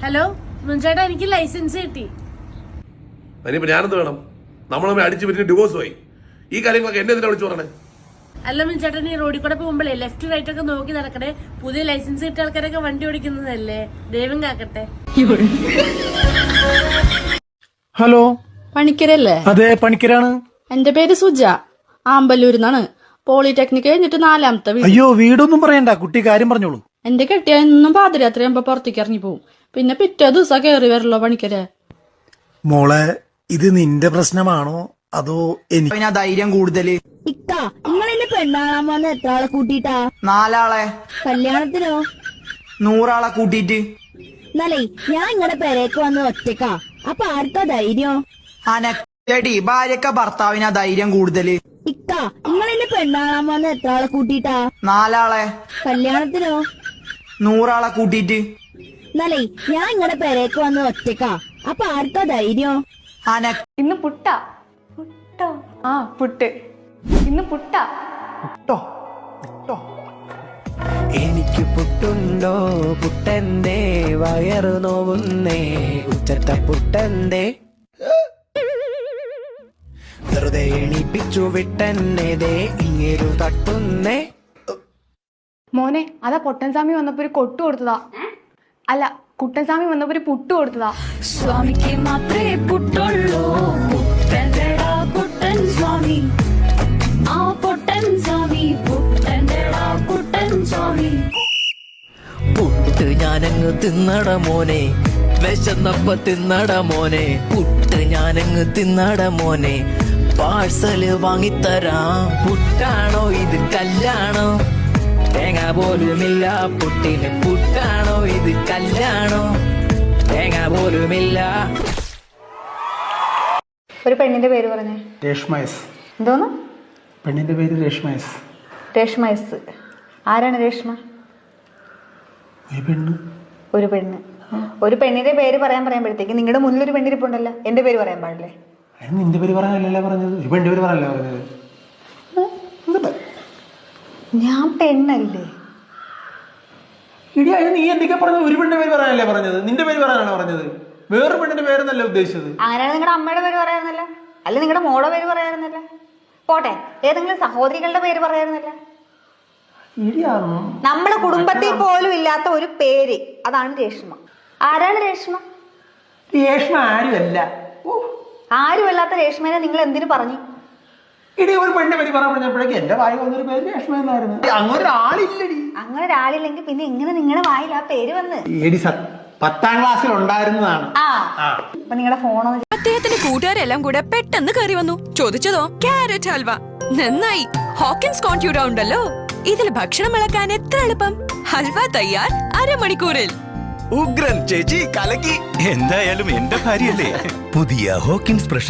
Hello മുൻചേട്ടാ, എനിക്ക് licence കിട്ടി. ഞാനെന്ത് വേണം? നമ്മളെ അടിച്ചു പറ്റി ഡിവോഴ്സ് പോയി. ഈ കാര്യങ്ങളൊക്കെ എന്നെ എന്തിനാ വിളിച്ചു പറഞ്ഞേ? അല്ല മുൻചേട്ടാ, നീ റോഡിൽ കൂടെ പോകുമ്പോഴേ ലെഫ്റ്റ് റൈറ്റ് ഒക്കെ നോക്കി നടക്കണേ. പുതിയ ലൈസൻസ് കിട്ടിയ ആൾക്കാരൊക്കെ വണ്ടി ഓടിക്കുന്നതല്ലേ. ദൈവം കാക്കട്ടെ. ഹലോ, പണിക്കരല്ലേ? അതെ, പണിക്കരാണ്. എന്റെ പേര് സുജ, ആമ്പല്ലൂരിന്നാണ്. പോളിടെക്നിക് കഴിഞ്ഞിട്ട് 4ാമത്തെ വീട്. അയ്യോ, വീടൊന്നും പറയണ്ട, കുട്ടി കാര്യം പറഞ്ഞോളൂ. എന്റെ കെട്ടിയ എന്നും പാതിരാത്രി ആകുമ്പോ പുറത്തേക്ക് ഇറങ്ങി പോവും. പിന്നെ പിറ്റേ ദിവസം കയറി വരല്ലോ പണിക്കരെ. മോളെ, ഇത് നിന്റെ പ്രശ്നമാണോ അതോ എനിക്ക് ധൈര്യം കൂടുതല്? ഇക്ക, നിങ്ങൾ എന്നെ പെണ്ണാളാൻ വന്ന എത്ര ആളെ കൂട്ടിട്ടാ? 4 ആളെ. കല്യാണത്തിനോ? 100 ആളെ കൂട്ടിട്ട്. എന്നാലേ ഞാൻ ഇങ്ങടെ പെരേക്ക് വന്ന് ഒറ്റക്കാ. അപ്പൊ ആർക്കാ ധൈര്യം? അനക്കടി ഭാര്യക്ക ഭർത്താവിനാ ധൈര്യം കൂടുതല്. ഇക്ക, നിങ്ങൾ എന്നെ പെണ്ണാളാൻ വന്ന എത്ര ആളെ കൂട്ടിട്ടാ? 4 ആളെ. കല്യാണത്തിനോ? 100 ആളെ കൂട്ടിട്ട്. എന്നാലേ ഞാൻ ഇങ്ങടെ പെരേക്ക് വന്ന് ഒറ്റക്കാ. അപ്പൊ ആർക്കാ ധൈര്യം? ഇന്ന് പുട്ടാ. പുട്ടോ? ആ, പുട്ട്. ഇന്ന് പുട്ടാ. എനിക്ക് പുട്ടുണ്ടോ? പുട്ടന്റെ വയറു നോവുന്നേ, ഉച്ചട്ട പുട്ടന്റെ വെറുതെ എണീപ്പിച്ചു വിട്ടെന്നേ ഇങ്ങേരു തട്ടുന്നേ. മോനെ, അതാ പൊട്ടൻസ്വാമി വന്നപ്പോ ഒരു കൊട്ടു കൊടുത്തതാ. അല്ല, കുട്ടൻസ്വാമി വന്നപ്പോ ഒരു പുട്ട് കൊടുത്തതാ. സ്വാമിക്ക് മാത്രമേ പുട്ടുള്ളൂ. പുട്ടൻ്റെടാ പുട്ടൻ സ്വാമി, ആ പൊട്ടൻ സ്വാമി, പുട്ടൻ്റെടാ പുട്ടൻ സ്വാമി. പുട്ട് ഞാനങ്ങ് തിന്നട മോനെ, വിശന്നപ്പ തിന്നട മോനെ. പുട്ട് ഞാനങ്ങ് തിന്നട മോനെ, പാഴ്സല് വാങ്ങിത്തരാം. പുട്ടാണോ ഇത് കല്ലാണോ? തേങ്ങ പോലുമില്ല പുട്ടിന്. പുട്ടാണോ ഇത് കല്ലാണോ? തേങ്ങ പോലുമില്ല. ഒരു പെണ്ണിന്റെ പേര് പറഞ്ഞേ. രേഷ്മയസ്. എന്തോന്ന്? പെണ്ണിന്റെ പേര് രേഷ്മയസ്. രേഷ്മ എസ്. ആരാണ് രേഷ്മ? ഒരു പെണ്ണ്. ഒരു പെണ്ണിന്റെ പേര് പറയുമ്പോഴത്തേക്ക് നിങ്ങളുടെ മുന്നിൽ ഒരു പെണ്ണിരിപ്പുണ്ടല്ലോ, എന്റെ പേര് പറയാൻ പാടില്ലേ? നിന്റെ പേര് പറയാനല്ലേ പറഞ്ഞത്, ഈ പെണ്ണിന്റെ പേര് പറയാനല്ലേ പറഞ്ഞത്. ഞാൻ പെണ്ണല്ലേ? ഇടി, നീ എന്തൊക്കെ പറഞ്ഞത്? ഒരു പെണ്ണിന്റെ പേര് പറയാനല്ലേ പറഞ്ഞത്, നിന്റെ പേര് പറയാനാണ് പറഞ്ഞത്. വേറൊരു പെണ്ണിന്റെ പേരെന്നല്ല ഉദ്ദേശിച്ചത്. അങ്ങനെയാണ് നിങ്ങളുടെ അമ്മയുടെ പേര് പറയാറുന്നില്ല, അല്ല നിങ്ങളുടെ മോടെ പേര് പറയാറുന്നില്ല. പോട്ടെ, ഏതെങ്കിലും സഹോദരികളുടെ പേര് പറയാറുന്നില്ല. നമ്മളെ കുടുംബത്തിൽ പോലും ഇല്ലാത്ത ഒരു പേര്, അതാണ് രേഷ്മ. ആരാണ് രേഷ്മ? രേഷ്മ ആരുമല്ല. ആരുമല്ലാത്ത രേഷ്മേനെ നിങ്ങൾ എന്തിനു പറഞ്ഞു? ഇടി, ഒരു പെണ്ണിന്റെ പേര് പറയാൻ പറഞ്ഞപ്പോഴേക്ക് എന്റെ വായി വന്നൊരു പേര് രേഷ്മ എന്നായിരുന്നു. അങ്ങനെ ഒരാളില്ലടി. അങ്ങനെ ഒരാളില്ലെങ്കിൽ പിന്നെ എങ്ങനെ നിങ്ങളുടെ വായിൽ ആ പേര് വന്ന്? 10ാം ക്ലാസ്സിൽ ഉണ്ടായിരുന്നതാണ്. അപ്പൊ നിങ്ങളുടെ ഫോണൊന്ന്. അദ്ദേഹത്തിന്റെ കൂട്ടുകാരെല്ലാം കൂടെ പെട്ടെന്ന് കയറി വന്നു. ചോദിച്ചതോ ക്യാരറ്റ് ഹൽവ. നന്നായി, ഹോക്കിൻസ് കോൺട്യൂഡ ഉണ്ടല്ലോ. ഇതിൽ ഭക്ഷണം ഇളക്കാൻ എത്ര എളുപ്പം. ഹൽവ തയ്യാർ അരമണിക്കൂറിൽ. ഉഗ്രൻ ചേച്ചി, കലക്കി. എന്തായാലും എന്റെ ഭാര്യയല്ലേ. പുതിയ ഹോക്കിൻസ് പ്രഷർ